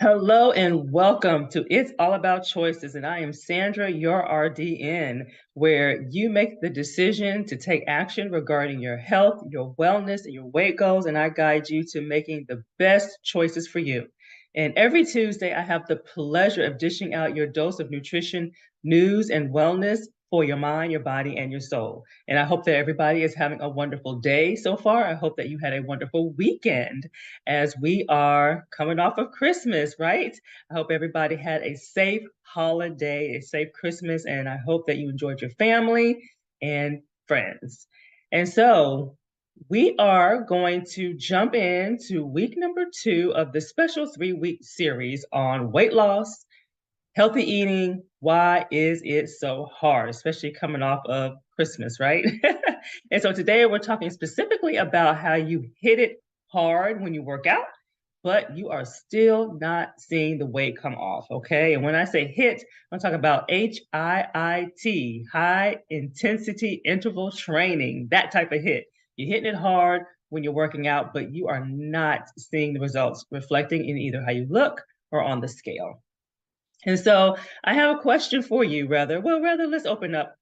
Hello and welcome to It's All About Choices. And I am Sandra, your RDN, where you make the decision to take action regarding your health, your wellness, and your weight goals. And I guide you to making the best choices for you. And every Tuesday, I have the pleasure of dishing out your dose of nutrition, news, and wellness for your mind, your body, and your soul. And I hope that everybody is having a wonderful day so far. I hope that you had a wonderful weekend as we are coming off of Christmas, right? I hope everybody had a safe holiday, a safe Christmas, and I hope that you enjoyed your family and friends. And so we are going to jump into week number 2 of the special 3-week series on weight loss, healthy eating. Why is it so hard, especially coming off of Christmas, right? And so today we're talking specifically about how you hit it hard when you work out, but you are still not seeing the weight come off, okay? And when I say hit, I'm talking about HIIT, high intensity interval training, that type of hit. You're hitting it hard when you're working out, but you are not seeing the results reflecting in either how you look or on the scale. And so I have a question for you, rather, let's open up.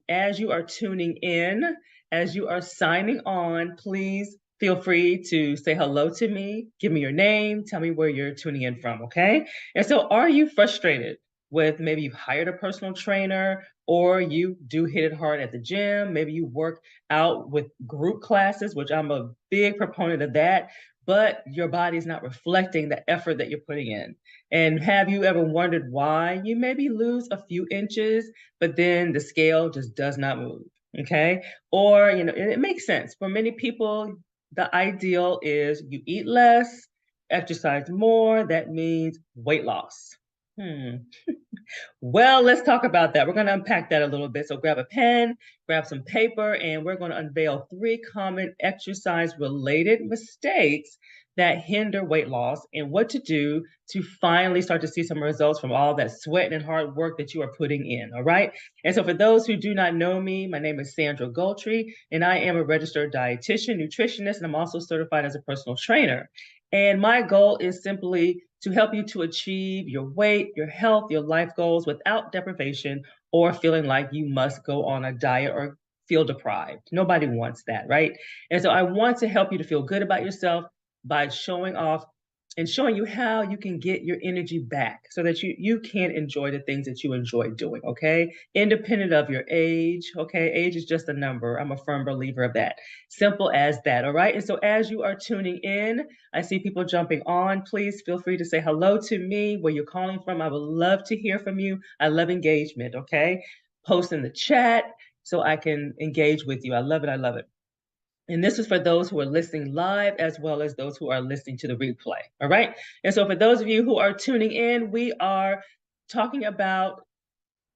As you are tuning in, as you are signing on, please feel free to say hello to me, give me your name, tell me where you're tuning in from, okay? And so are you frustrated with maybe you've hired a personal trainer or you do hit it hard at the gym? Maybe you work out with group classes, which I'm a big proponent of that, but your body's not reflecting the effort that you're putting in. And have you ever wondered why you maybe lose a few inches, but then the scale just does not move? Okay. Or, it makes sense. For many people, the ideal is you eat less, exercise more. That means weight loss. Hmm. Well, let's talk about that. We're going to unpack that a little bit. So grab a pen, grab some paper, and we're going to unveil 3 common exercise related mistakes that hinder weight loss and what to do to finally start to see some results from all that sweat and hard work that you are putting in. All right. And so for those who do not know me, my name is Sandra Gultry, and I am a registered dietitian, nutritionist, and I'm also certified as a personal trainer. And my goal is simply to help you to achieve your weight, your health, your life goals without deprivation or feeling like you must go on a diet or feel deprived. Nobody wants that, right? And so I want to help you to feel good about yourself by showing off and showing you how you can get your energy back so that you can enjoy the things that you enjoy doing, okay? Independent of your age, okay? Age is just a number. I'm a firm believer of that. Simple as that, all right? And so as you are tuning in, I see people jumping on. Please feel free to say hello to me, where you're calling from. I would love to hear from you. I love engagement, okay? Post in the chat so I can engage with you. I love it. I love it. And this is for those who are listening live as well as those who are listening to the replay. All right. And so for those of you who are tuning in, we are talking about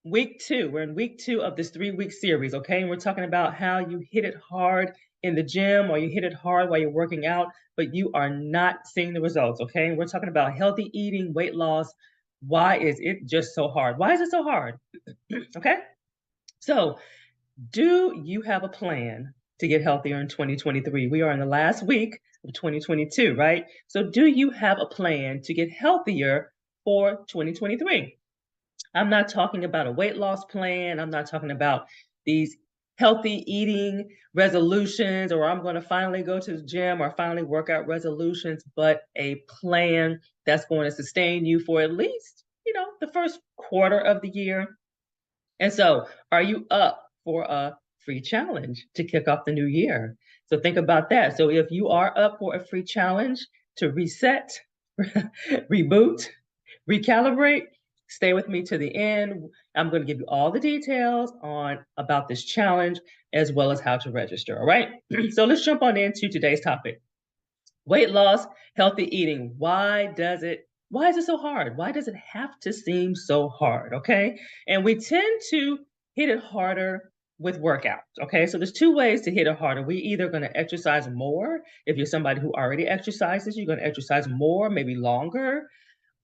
week 2. We're in week 2 of this 3-week series. Okay. And we're talking about how you hit it hard in the gym or you hit it hard while you're working out, but you are not seeing the results. Okay. And we're talking about healthy eating, weight loss. Why is it just so hard? Why is it so hard? Okay. So, do you have a plan to get healthier in 2023? We are in the last week of 2022, right? So, do you have a plan to get healthier for 2023? I'm not talking about a weight loss plan. I'm not talking about these healthy eating resolutions or I'm going to finally go to the gym or finally work out resolutions, but a plan that's going to sustain you for at least, the first quarter of the year. And so, are you up for a free challenge to kick off the new year? So, think about that. So, if you are up for a free challenge to reset, reboot, recalibrate, stay with me to the end. I'm going to give you all the details on about this challenge as well as how to register. All right. So, let's jump on into today's topic. Weight loss, healthy eating. Why is it so hard? Why does it have to seem so hard? Okay. And we tend to hit it harder with workouts. Okay. So there's 2 ways to hit it harder. We either going to exercise more. If you're somebody who already exercises, you're going to exercise more, maybe longer,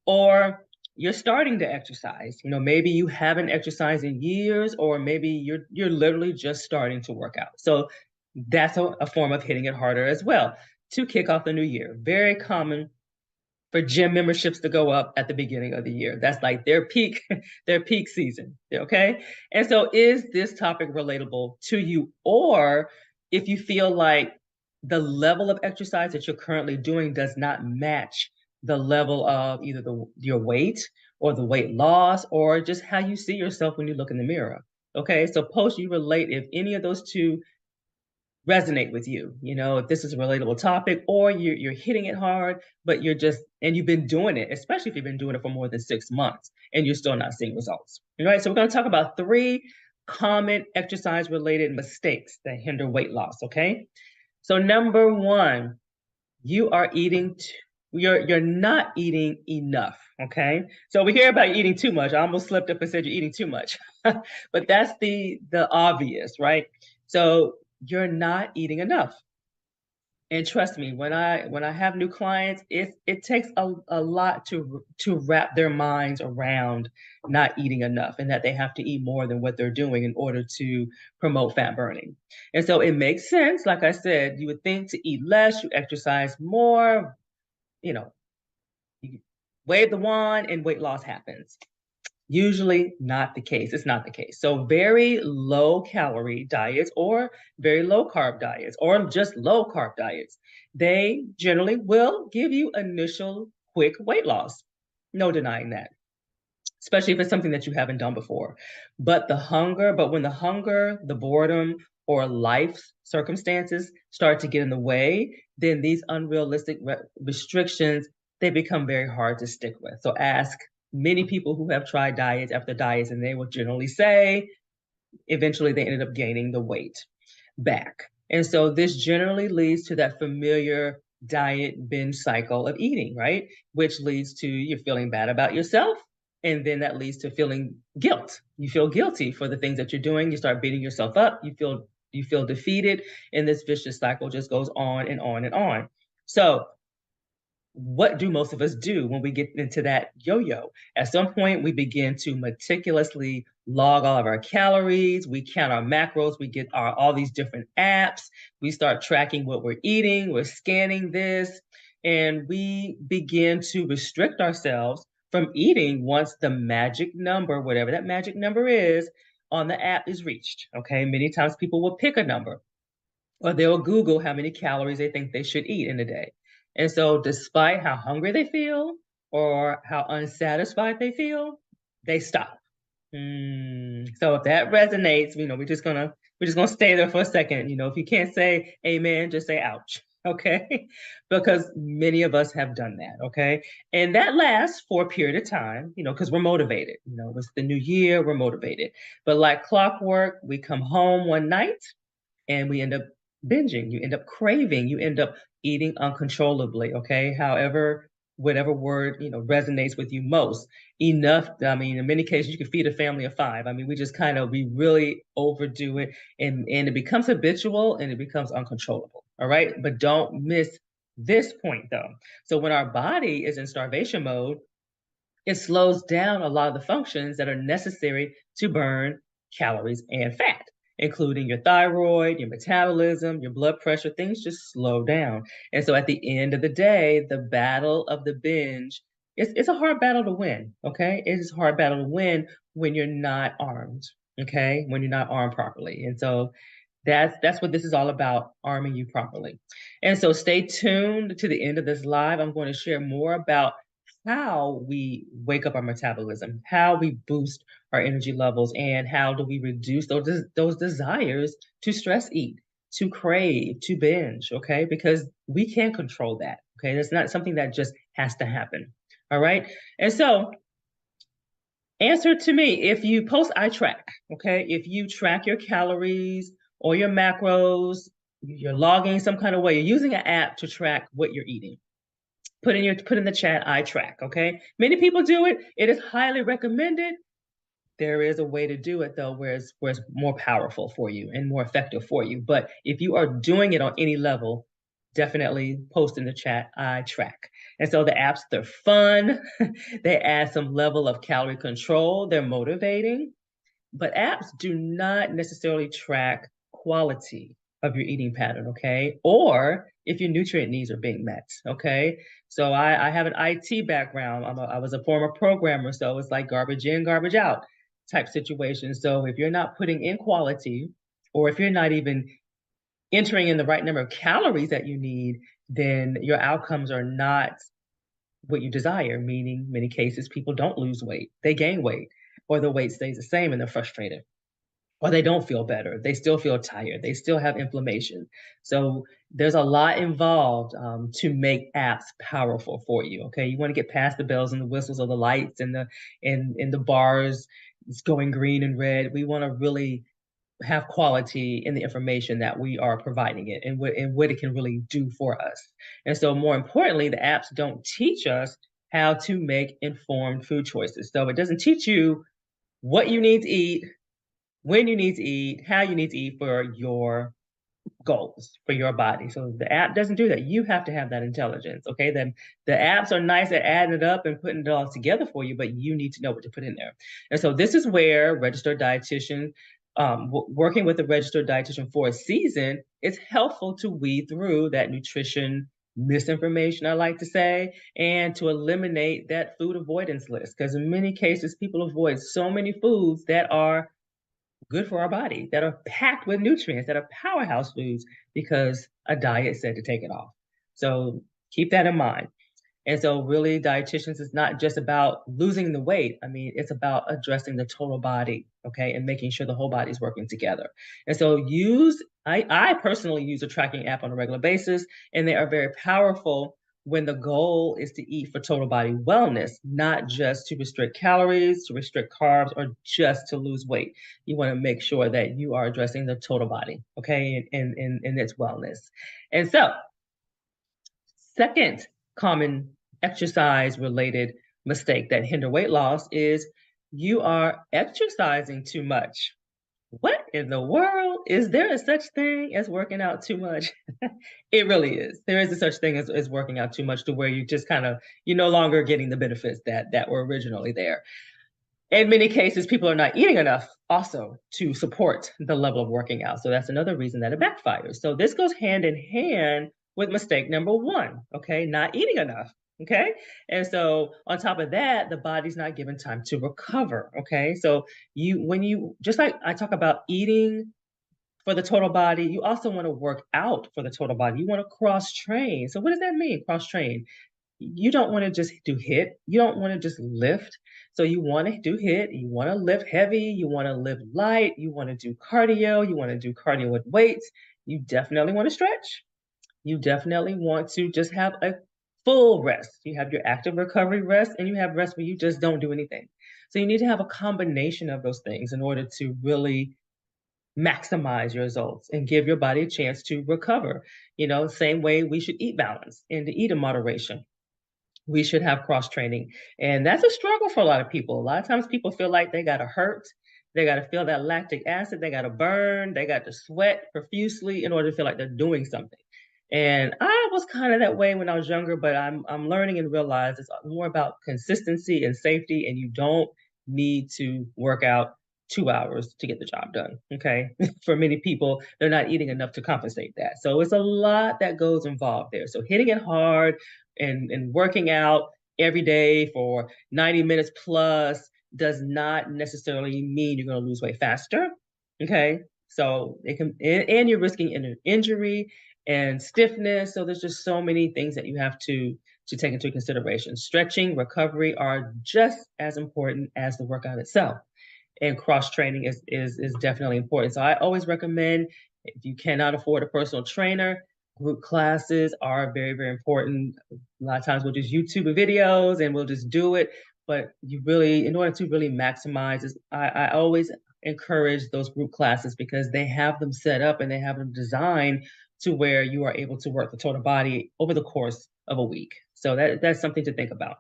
or you're starting to exercise. Maybe you haven't exercised in years, or maybe you're literally just starting to work out. So that's a form of hitting it harder as well to kick off the new year. Very common for gym memberships to go up at the beginning of the year. That's like their peak, their peak season. Okay. And so is this topic relatable to you? Or if you feel like the level of exercise that you're currently doing does not match the level of either your weight or the weight loss or just how you see yourself when you look in the mirror. Okay. So post you relate if any of those two resonate with you, if this is a relatable topic or you're hitting it hard, but you've been doing it, especially if you've been doing it for more than 6 months and you're still not seeing results. All right. So we're going to talk about 3 common exercise related mistakes that hinder weight loss. Okay. So number 1, you are eating you're not eating enough. Okay. So we hear about eating too much. I almost slipped up and said you're eating too much. But that's the obvious, right? So you're not eating enough. And trust me, when I have new clients, it takes a lot to wrap their minds around not eating enough and that they have to eat more than what they're doing in order to promote fat burning. And so it makes sense, like I said, you would think to eat less, you exercise more, you know, you wave the wand and weight loss happens. Usually not the case. It's not the case. So very low calorie diets or very low carb diets or just low carb diets, they generally will give you initial quick weight loss. No denying that, especially if it's something that you haven't done before. But when the hunger, the boredom, or life circumstances start to get in the way, then these unrealistic restrictions, they become very hard to stick with. So ask many people who have tried diets after diets, and they will generally say eventually they ended up gaining the weight back. And so this generally leads to that familiar diet binge cycle of eating, right? Which leads to you feeling bad about yourself. And then that leads to feeling guilt. You feel guilty for the things that you're doing. You start beating yourself up. You feel defeated. And this vicious cycle just goes on and on and on. So what do most of us do when we get into that yo-yo? At some point, we begin to meticulously log all of our calories. We count our macros. We get all these different apps. We start tracking what we're eating. We're scanning this, and we begin to restrict ourselves from eating once the magic number, whatever that magic number is, on the app is reached. Okay, many times people will pick a number or they'll Google how many calories they think they should eat in a day. And so, despite how hungry they feel or how unsatisfied they feel, they stop. So if that resonates, we're just gonna stay there for a second. If you can't say amen, just say ouch. Okay, because many of us have done that. Okay, and that lasts for a period of time. Because we're motivated. It's the new year, we're motivated. But like clockwork, we come home one night and we end up binging. You end up craving. You end up eating uncontrollably. Okay, however, whatever word resonates with you most. Enough. I mean, in many cases, you can feed a family of 5. I mean, we really overdo it, and it becomes habitual and it becomes uncontrollable. All right, but don't miss this point though. So when our body is in starvation mode, it slows down a lot of the functions that are necessary to burn calories and fat, including your thyroid, your metabolism, your blood pressure. Things just slow down. And so at the end of the day, the battle of the binge, it's a hard battle to win. Okay. It is a hard battle to win when you're not armed. Okay. When you're not armed properly. And so that's what this is all about, arming you properly. And so stay tuned to the end of this live. I'm going to share more about how we wake up our metabolism, how we boost our energy levels, and how do we reduce those desires to stress eat, to crave, to binge, okay? Because we can control that, okay? That's not something that just has to happen, all right? And so answer to me, if you post I track, okay? If you track your calories or your macros, you're logging some kind of way, you're using an app to track what you're eating. Put in the chat I track, okay? Many people do it. It is highly recommended. There is a way to do it though, where it's more powerful for you and more effective for you. But if you are doing it on any level, definitely post in the chat I track. And so the apps, they're fun. They add some level of calorie control. They're motivating. But apps do not necessarily track quality. of your eating pattern, okay? Or if your nutrient needs are being met, okay? So I have an IT background. I was a former programmer, so it's like garbage in, garbage out type situation. So if you're not putting in quality, or if you're not even entering in the right number of calories that you need, then your outcomes are not what you desire, meaning many cases people don't lose weight, they gain weight, or the weight stays the same and they're frustrated, or they don't feel better. They still feel tired. They still have inflammation. So there's a lot involved to make apps powerful for you. Okay, you want to get past the bells and the whistles of the lights and the bars. It's going green and red. We want to really have quality in the information that we are providing it and what it can really do for us. And so more importantly, the apps don't teach us how to make informed food choices. So it doesn't teach you what you need to eat, when you need to eat, how you need to eat for your goals, for your body. So the app doesn't do that. You have to have that intelligence. Okay. Then the apps are nice at adding it up and putting it all together for you, but you need to know what to put in there. And so this is where registered dietitian, working with a registered dietitian for a season, it's helpful to weed through that nutrition misinformation, I like to say, and to eliminate that food avoidance list. Because in many cases, people avoid so many foods that are good for our body, that are packed with nutrients, that are powerhouse foods because a diet said to take it off. So keep that in mind. And so really dietitians is not just about losing the weight. I mean, it's about addressing the total body, okay, and making sure the whole body is working together. And so I personally use a tracking app on a regular basis, and they are very powerful when the goal is to eat for total body wellness, not just to restrict calories, to restrict carbs, or just to lose weight. You want to make sure that you are addressing the total body, okay, in its wellness. And so second common exercise related mistake that hinder weight loss is you are exercising too much. What in the world? Is there a such thing as working out too much? It really is. There is a such thing as working out too much to where you just kind of, you're no longer getting the benefits that were originally there. In many cases, people are not eating enough also to support the level of working out. So that's another reason that it backfires. So this goes hand in hand with mistake number one, okay? Not eating enough, okay? And so on top of that, the body's not given time to recover, okay? So when you, just like I talk about eating for the total body, you also want to work out for the total body. You want to cross train. So what does that mean, cross train? You don't want to just do HIIT. You don't want to just lift. So you want to do HIIT. You want to lift heavy. You want to lift light. You want to do cardio. You want to do cardio with weights. You definitely want to stretch. You definitely want to just have a full rest. You have your active recovery rest and you have rest where you just don't do anything. So you need to have a combination of those things in order to really maximize your results and give your body a chance to recover. Same way we should eat balance and to eat in moderation. We should have cross training. And that's a struggle for a lot of people. A lot of times people feel like they got to hurt, they got to feel that lactic acid, they got to burn, they got to sweat profusely in order to feel like they're doing something. And I was kind of that way when I was younger, but I'm learning and realize it's more about consistency and safety, and you don't need to work out 2 hours to get the job done. Okay. For many people, they're not eating enough to compensate that. So it's a lot that goes involved there. So hitting it hard and working out every day for 90 minutes plus does not necessarily mean you're going to lose weight faster. Okay. So it can, and you're risking injury and stiffness. So there's just so many things that you have to take into consideration. Stretching, recovery are just as important as the workout itself. And cross training is definitely important. So I always recommend, if you cannot afford a personal trainer, group classes are very, very important. A lot of times we'll just YouTube videos and we'll just do it. But you really, in order to really maximize this, I always encourage those group classes because they have them set up and they have them designed to where you are able to work the total body over the course of a week. So that's something to think about.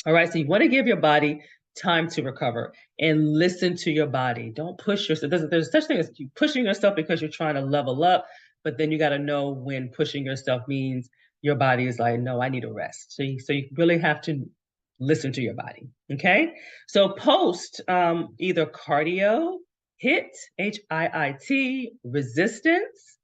All right, so you want to give your body time to recover and listen to your body. Don't push yourself. There's such thing as you pushing yourself because you're trying to level up, but then you got to know when pushing yourself means your body is like, no, I need a rest. So you really have to listen to your body. Okay, so post either cardio, HIIT, HIIT, resistance,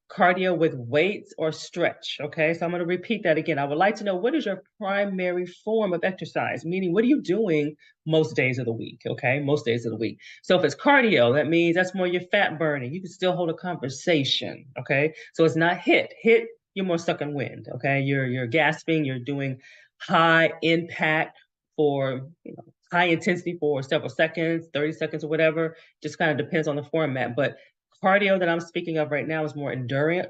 cardio with weights or stretch. Okay, so I'm going to repeat that again. I would like to know, what is your primary form of exercise? Meaning, what are you doing most days of the week? Okay, most days of the week. So if it's cardio, that means that's more your fat burning. You can still hold a conversation. Okay, so it's not hit. Hit, you're more stuck in wind. Okay, you're gasping. You're doing high impact for high intensity for several seconds, 30 seconds or whatever. Just kind of depends on the format. But cardio that I'm speaking of right now is more endurance,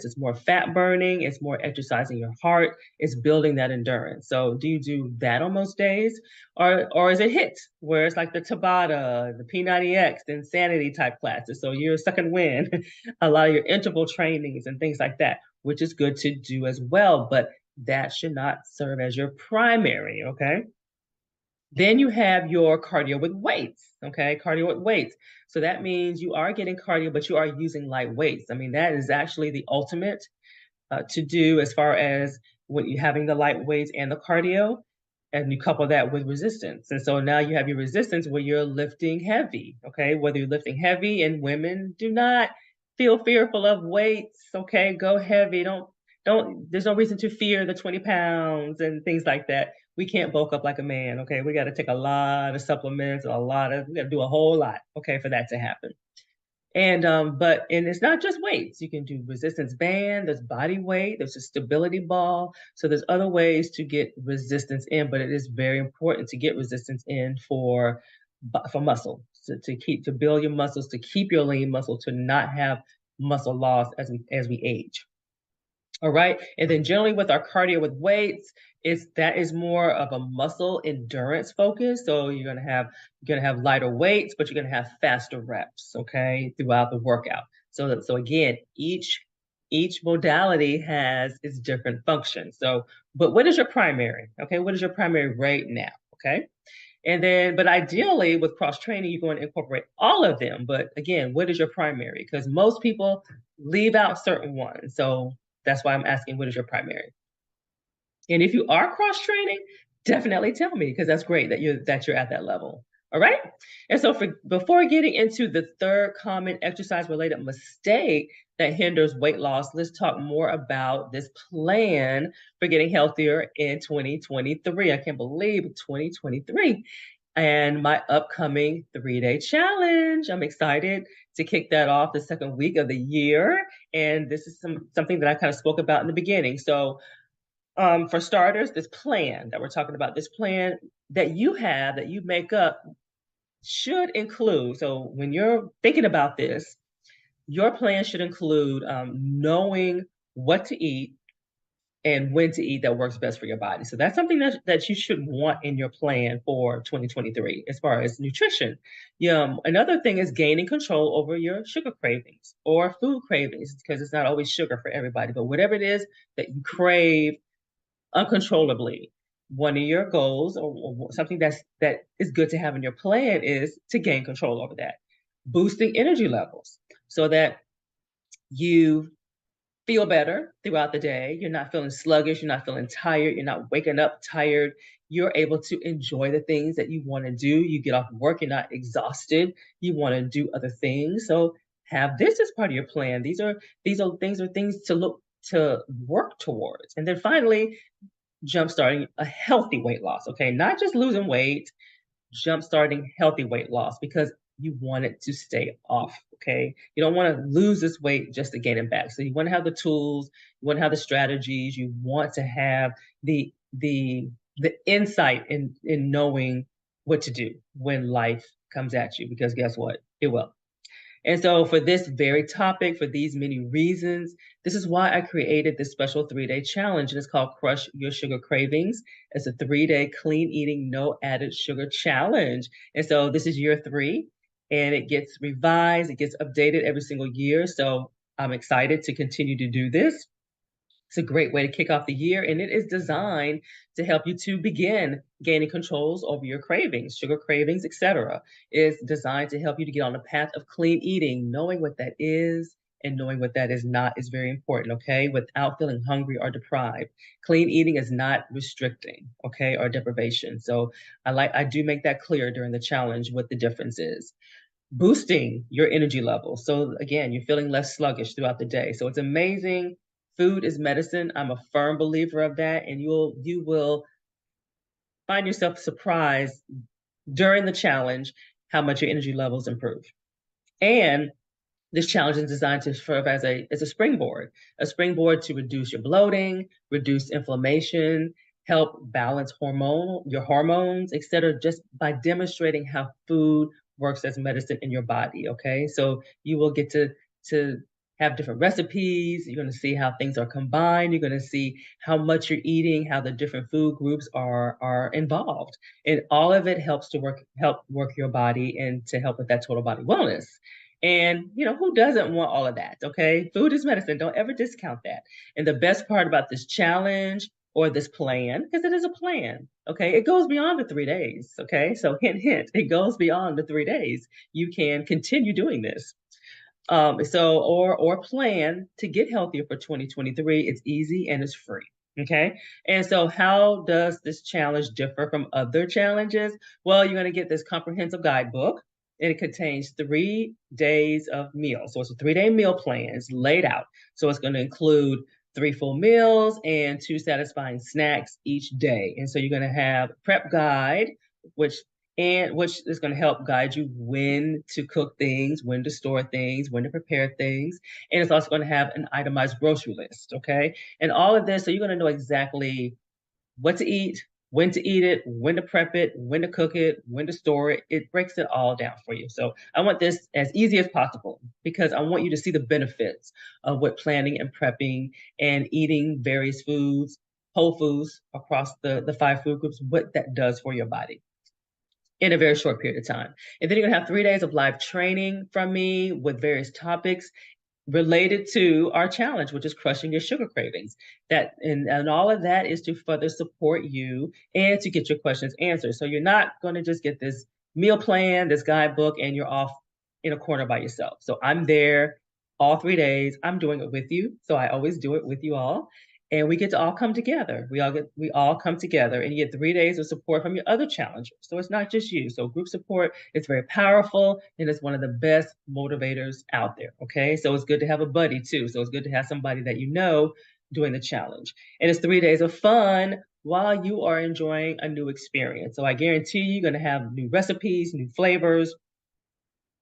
it's more fat burning, it's more exercising your heart, it's building that endurance. So do you do that on most days? Or is it hit where it's like the Tabata, the P90X, the insanity type classes? So you're suck and win a lot of your interval trainings and things like that, which is good to do as well, but that should not serve as your primary, okay? Then you have your cardio with weights, okay? Cardio with weights. So that means you are getting cardio, but you are using light weights. I mean, that is actually the ultimate to do as far as when you having the light weights and the cardio, and you couple that with resistance. And so now you have your resistance where you're lifting heavy, okay? Whether you're lifting heavy, and women, do not feel fearful of weights, okay? Go heavy. There's no reason to fear the 20 pounds and things like that. We can't bulk up like a man, okay? We got to take a lot of supplements, we got to do a whole lot, okay, for that to happen. And it's not just weights. You can do resistance band, there's body weight, there's a stability ball. So there's other ways to get resistance in, but it is very important to get resistance in for muscle, to build your muscles, to keep your lean muscle, to not have muscle loss as we age. All right. And then generally with our cardio with weights, that is more of a muscle endurance focus. So you're gonna have lighter weights, but you're gonna have faster reps, okay, throughout the workout. So again, each modality has its different functions. So, but what is your primary? Okay, what is your primary right now? Okay. But ideally with cross training, you're going to incorporate all of them. But again, what is your primary? Because most people leave out certain ones. So that's why I'm asking, what is your primary? And if you are cross training, definitely tell me, because that's great that you're at that level. All right. And so before getting into the third common exercise related mistake that hinders weight loss, let's talk more about this plan for getting healthier in 2023. I can't believe 2023 and my upcoming 3-day challenge. I'm excited to kick that off the second week of the year. And this is something that I kind of spoke about in the beginning. So for starters, this plan that we're talking about, this plan that you make up should include, so when you're thinking about this, your plan should include knowing what to eat and when to eat that works best for your body. So that's something that you should want in your plan for 2023 as far as nutrition. Another thing is gaining control over your sugar cravings or food cravings, because it's not always sugar for everybody, but whatever it is that you crave uncontrollably. One of your goals, or something that is good to have in your plan, is to gain control over that. Boosting energy levels so that you feel better throughout the day. You're not feeling sluggish, you're not feeling tired, you're not waking up tired. You're able to enjoy the things that you want to do. You get off work, you're not exhausted. You want to do other things. So have this as part of your plan. Things to work towards. And then finally, jumpstarting a healthy weight loss. Okay, not just losing weight, jumpstarting healthy weight loss, because you want it to stay off. Okay, you don't want to lose this weight just to gain it back. So you want to have the tools, you want to have the strategies, you want to have the insight in knowing what to do when life comes at you, because guess what, it will. And so, for this very topic, for these many reasons, this is why I created this special 3-day challenge. And it's called Crush Your Sugar Cravings. It's a 3-day clean eating, no added sugar challenge. And so, this is year 3, and it gets revised, it gets updated every single year. So, I'm excited to continue to do this. It's a great way to kick off the year, and it is designed to help you to begin gaining controls over your cravings, sugar cravings, etc. It's designed to help you to get on the path of clean eating. Knowing what that is and knowing what that is not is very important, okay? Without feeling hungry or deprived. Clean eating is not restricting, okay, or deprivation. So I do make that clear during the challenge what the difference is. boosting your energy level. So again, you're feeling less sluggish throughout the day. So it's amazing. Food is medicine. I'm a firm believer of that. And you will find yourself surprised during the challenge how much your energy levels improve. And this challenge is designed to serve as a springboard to reduce your bloating, reduce inflammation, help balance your hormones, etc., just by demonstrating how food works as medicine in your body. Okay, so you will get to have different recipes. You're going to see how things are combined. You're going to see how much you're eating, how the different food groups are involved, and all of it helps to help work your body and to help with that total body wellness. And who doesn't want all of that? Okay, food is medicine. Don't ever discount that. And the best part about this challenge or this plan, because it is a plan, okay, it goes beyond the 3 days. Okay, so hint, hint, it goes beyond the 3 days. You can continue doing this. Or plan to get healthier for 2023. It's easy and it's free. Okay. And so how does this challenge differ from other challenges? Well, you're going to get this comprehensive guidebook, and it contains 3 days of meals. So it's a 3-day meal plan. It's laid out. So it's going to include 3 full meals and 2 satisfying snacks each day. And so you're going to have prep guide, which which is going to help guide you when to cook things, when to store things, when to prepare things. And it's also going to have an itemized grocery list, okay? And all of this, so you're going to know exactly what to eat, when to eat it, when to prep it, when to cook it, when to store it. It breaks it all down for you. So I want this as easy as possible because I want you to see the benefits of what planning and prepping and eating various foods, whole foods across the 5 food groups, what that does for your body in a very short period of time. And then you're gonna have 3 days of live training from me with various topics related to our challenge, which is crushing your sugar cravings. And all of that is to further support you and to get your questions answered. So you're not going to just get this meal plan, this guidebook, and you're off in a corner by yourself. So I'm there all 3 days. I'm doing it with you. So I always do it with you all. And we get to all come together. We all come together, and you get 3 days of support from your other challengers. So it's not just you. So group support is very powerful, and it's one of the best motivators out there. Okay, so it's good to have a buddy too. So it's good to have somebody that you know doing the challenge, and it's 3 days of fun while you are enjoying a new experience. So I guarantee you're going to have new recipes, new flavors,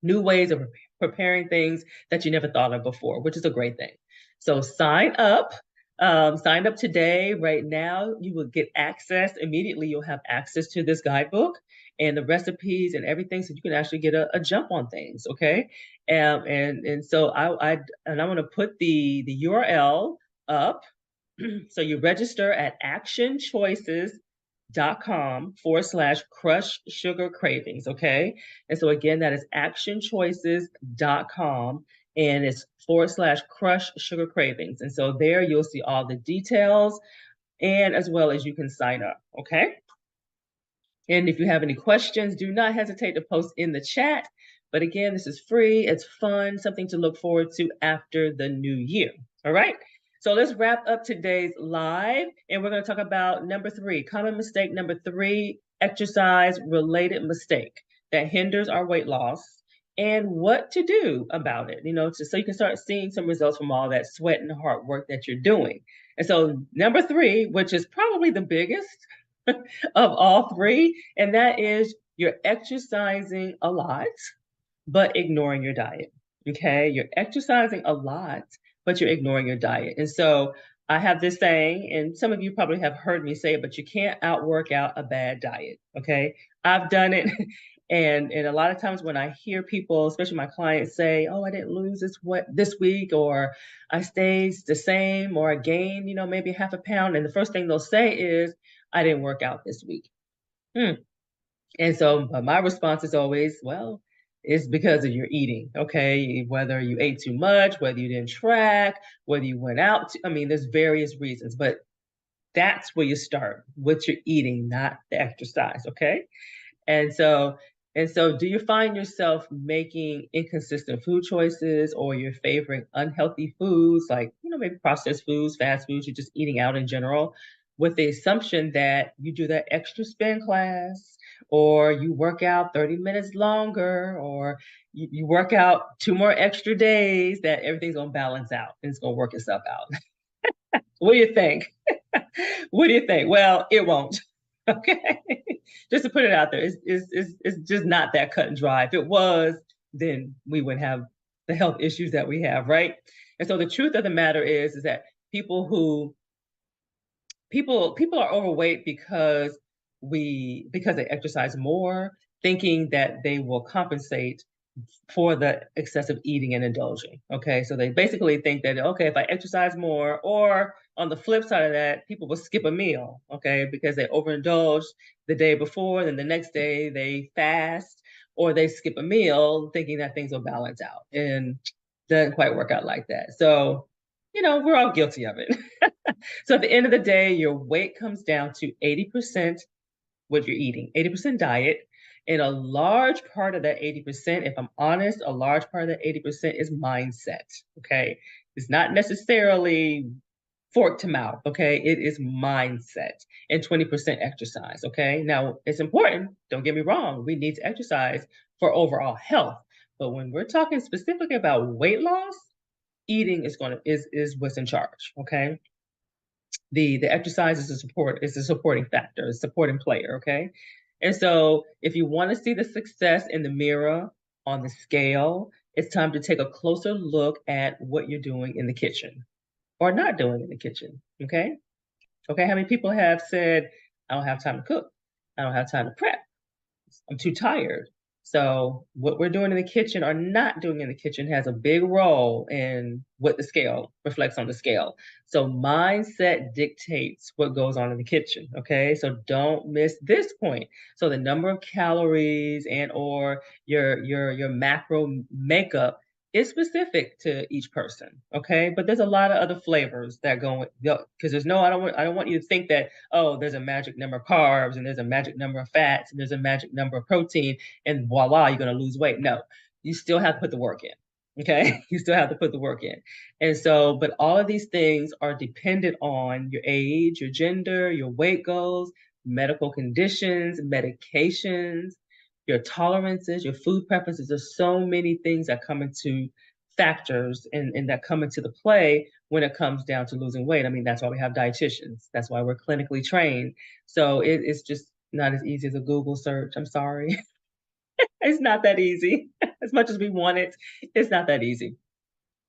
new ways of preparing things that you never thought of before, which is a great thing. So sign up. Sign up today. Right now, you will get access immediately. You'll have access to this guidebook and the recipes and everything, so you can actually get a jump on things. Okay, and so I'm going to put the URL up. So you register at actionchoices.com/crush sugar cravings. Okay. And so again, that is actionchoices.com, and it's /crush sugar cravings. And so there you'll see all the details, and as well as you can sign up. Okay. And if you have any questions, do not hesitate to post in the chat. But again, this is free, it's fun, something to look forward to after the new year. All right. So let's wrap up today's live, and we're going to talk about number 3, common mistake number 3, exercise related mistake that hinders our weight loss, and what to do about it, so you can start seeing some results from all that sweat and hard work that you're doing. And so number 3, which is probably the biggest of all 3, and that is you're exercising a lot, but ignoring your diet. Okay, you're exercising a lot, but you're ignoring your diet. And so I have this saying, and some of you probably have heard me say it, but you can't outwork out a bad diet. Okay, I've done it. And a lot of times when I hear people, especially my clients, say, "Oh, I didn't lose this week," or "I stayed the same," or "I gained, maybe half a pound," and the first thing they'll say is, "I didn't work out this week." And so my response is always, well, it's because of your eating, okay? Whether you ate too much, whether you didn't track, whether you went out. There's various reasons, but that's where you start with your eating, not the exercise, okay? And so, do you find yourself making inconsistent food choices, or your favorite unhealthy foods, like, maybe processed foods, fast foods, you're just eating out in general, with the assumption that you do that extra spin class, or you work out 30 minutes longer, or you work out 2 more extra days, that everything's going to balance out and it's going to work itself out. What do you think? What do you think? Well, it won't. Okay. Just to put it out there, it's just not that cut and dry. If it was, then we wouldn't have the health issues that we have, right? And so the truth of the matter is that people who people are overweight because they exercise more, thinking that they will compensate for the excessive eating and indulging. Okay, so they basically think that, okay, if I exercise more, or on the flip side of that, people will skip a meal, okay, because they overindulged the day before, then the next day they fast, or they skip a meal thinking that things will balance out, and doesn't quite work out like that. So, we're all guilty of it. So at the end of the day, your weight comes down to 80% what you're eating, 80% diet. And a large part of that 80%, if I'm honest, a large part of that 80% is mindset. Okay. It's not necessarily fork to mouth. Okay. It is mindset, and 20% exercise. Okay. Now it's important. Don't get me wrong. We need to exercise for overall health. But when we're talking specifically about weight loss, eating is what's in charge. Okay. The exercise is a supporting factor, a supporting player, okay? And so if you want to see the success in the mirror on the scale, it's time to take a closer look at what you're doing in the kitchen or not doing in the kitchen, okay? Okay, how many people have said, I don't have time to cook, I don't have time to prep, I'm too tired. So what we're doing in the kitchen or not doing in the kitchen has a big role in what the scale reflects on the scale. So mindset dictates what goes on in the kitchen. Okay. So don't miss this point. So the number of calories and or your macro makeup is specific to each person. Okay. But there's a lot of other flavors that go with, because I don't want you to think that, oh, there's a magic number of carbs and there's a magic number of fats and there's a magic number of protein and voila, you're going to lose weight. No, you still have to put the work in. Okay. You still have to put the work in. And so, but all of these things are dependent on your age, your gender, your weight goals, medical conditions, medications, your tolerances, your food preferences. There's so many things that come into factors and that come into the play when it comes down to losing weight. I mean, that's why we have dietitians. That's why we're clinically trained. So it's just not as easy as a Google search. I'm sorry. It's not that easy. As much as we want it, it's not that easy.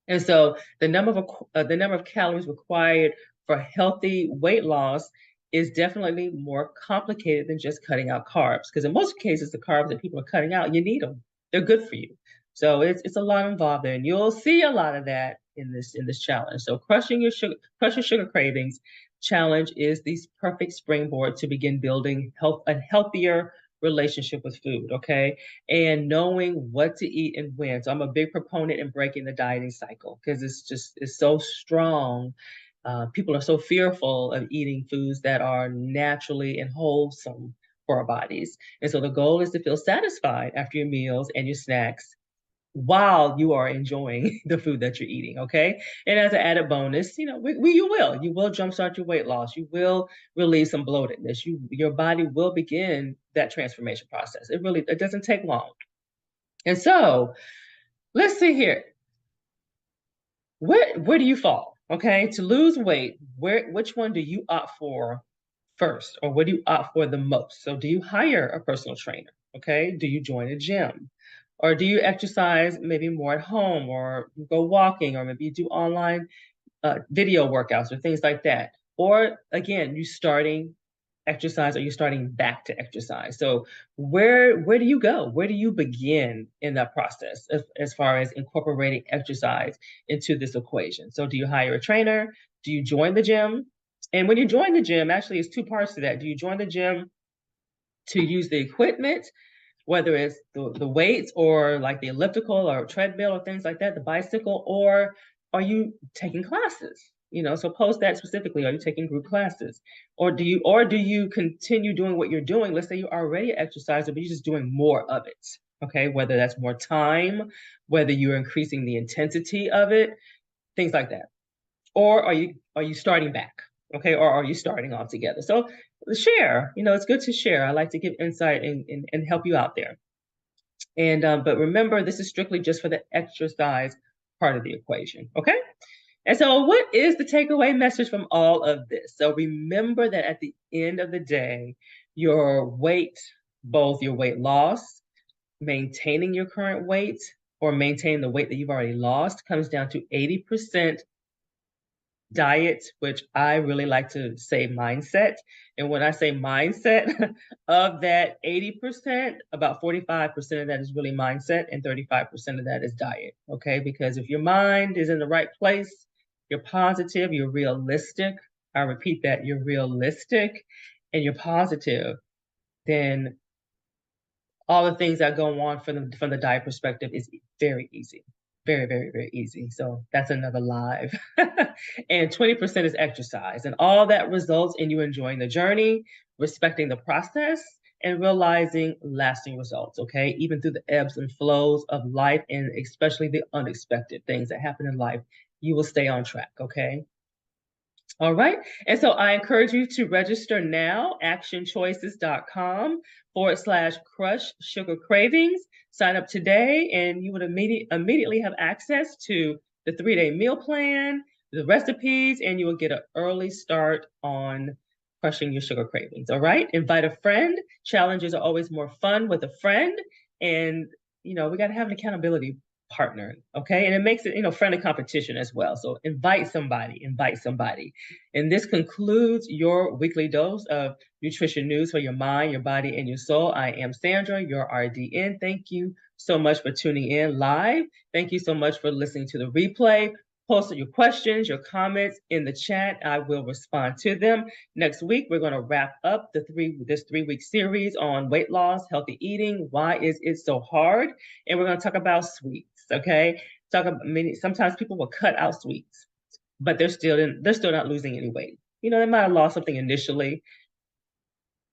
And so the number of calories required for healthy weight loss is definitely more complicated than just cutting out carbs. Because in most cases, the carbs that people are cutting out, you need them. They're good for you. So it's a lot involved there, and you'll see a lot of that in this challenge. So crush your sugar cravings challenge is the perfect springboard to begin building a healthier relationship with food. Okay, and knowing what to eat and when. So I'm a big proponent in breaking the dieting cycle because it's so strong. People are so fearful of eating foods that are naturally and wholesome for our bodies. And so the goal is to feel satisfied after your meals and your snacks while you are enjoying the food that you're eating. Okay. And as an added bonus, you will jumpstart your weight loss. You will relieve some bloatedness. Your body will begin that transformation process. It doesn't take long. And so let's see here. Where do you fall? Okay. To lose weight, which one do you opt for first, or what do you opt for the most? So do you hire a personal trainer? Okay. Do you join a gym? Or do you exercise maybe more at home, or you go walking, or maybe you do online video workouts or things like that? Or again, you starting exercise, or you starting back to exercise? So where do you go? Where do you begin in that process as far as incorporating exercise into this equation? So do you hire a trainer? Do you join the gym? And when you join the gym, actually, it's two parts to that. Do you join the gym to use the equipment, whether it's the weights or like the elliptical or treadmill or things like that, the bicycle, or are you taking classes? So post that specifically. Are you taking group classes? Or do you continue doing what you're doing? Let's say you're already an exerciser, but you're just doing more of it. Okay, whether that's more time, whether you're increasing the intensity of it, things like that. Or are you starting back? Okay, or are you starting off together? So share, it's good to share. I like to give insight and help you out there. And but remember, this is strictly just for the exercise part of the equation. Okay. And so, what is the takeaway message from all of this? So, remember that at the end of the day, your weight, both your weight loss, maintaining your current weight, or maintaining the weight that you've already lost, comes down to 80% diet, which I really like to say mindset. And when I say mindset, of that 80%, about 45% of that is really mindset, and 35% of that is diet. Okay. Because if your mind is in the right place, you're positive, you're realistic. I repeat that, you're realistic and you're positive, then all the things that go on from the diet perspective is very easy. Very, very, very easy. So that's another live. And 20% is exercise. And all that results in you enjoying the journey, respecting the process, and realizing lasting results. Okay. Even through the ebbs and flows of life, and especially the unexpected things that happen in life, you will stay on track. Okay. All right. And so I encourage you to register now, actionchoices.com/crush sugar cravings. Sign up today, and you would immediately have access to the 3-day meal plan, the recipes, and you will get an early start on crushing your sugar cravings. All right. Invite a friend. Challenges are always more fun with a friend. And, we got to have an accountability partner. Okay. And it makes it, friendly competition as well. So invite somebody, invite somebody. And this concludes your weekly dose of nutrition news for your mind, your body, and your soul. I am Sandra, your RDN. Thank you so much for tuning in live. Thank you so much for listening to the replay. Post your questions, your comments in the chat. I will respond to them. Next week, we're going to wrap up this 3-week series on weight loss, healthy eating. Why is it so hard? And we're going to talk about sweets. Okay. Sometimes people will cut out sweets, but they're still not losing any weight. They might have lost something initially.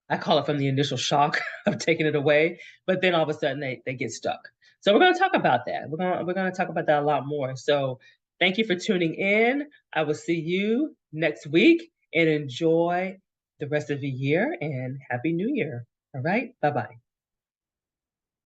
I call it from the initial shock of taking it away, but then all of a sudden they get stuck. So we're going to talk about that. We're going to talk about that a lot more. So thank you for tuning in. I will see you next week, and enjoy the rest of the year, and Happy New Year. All right. Bye-bye.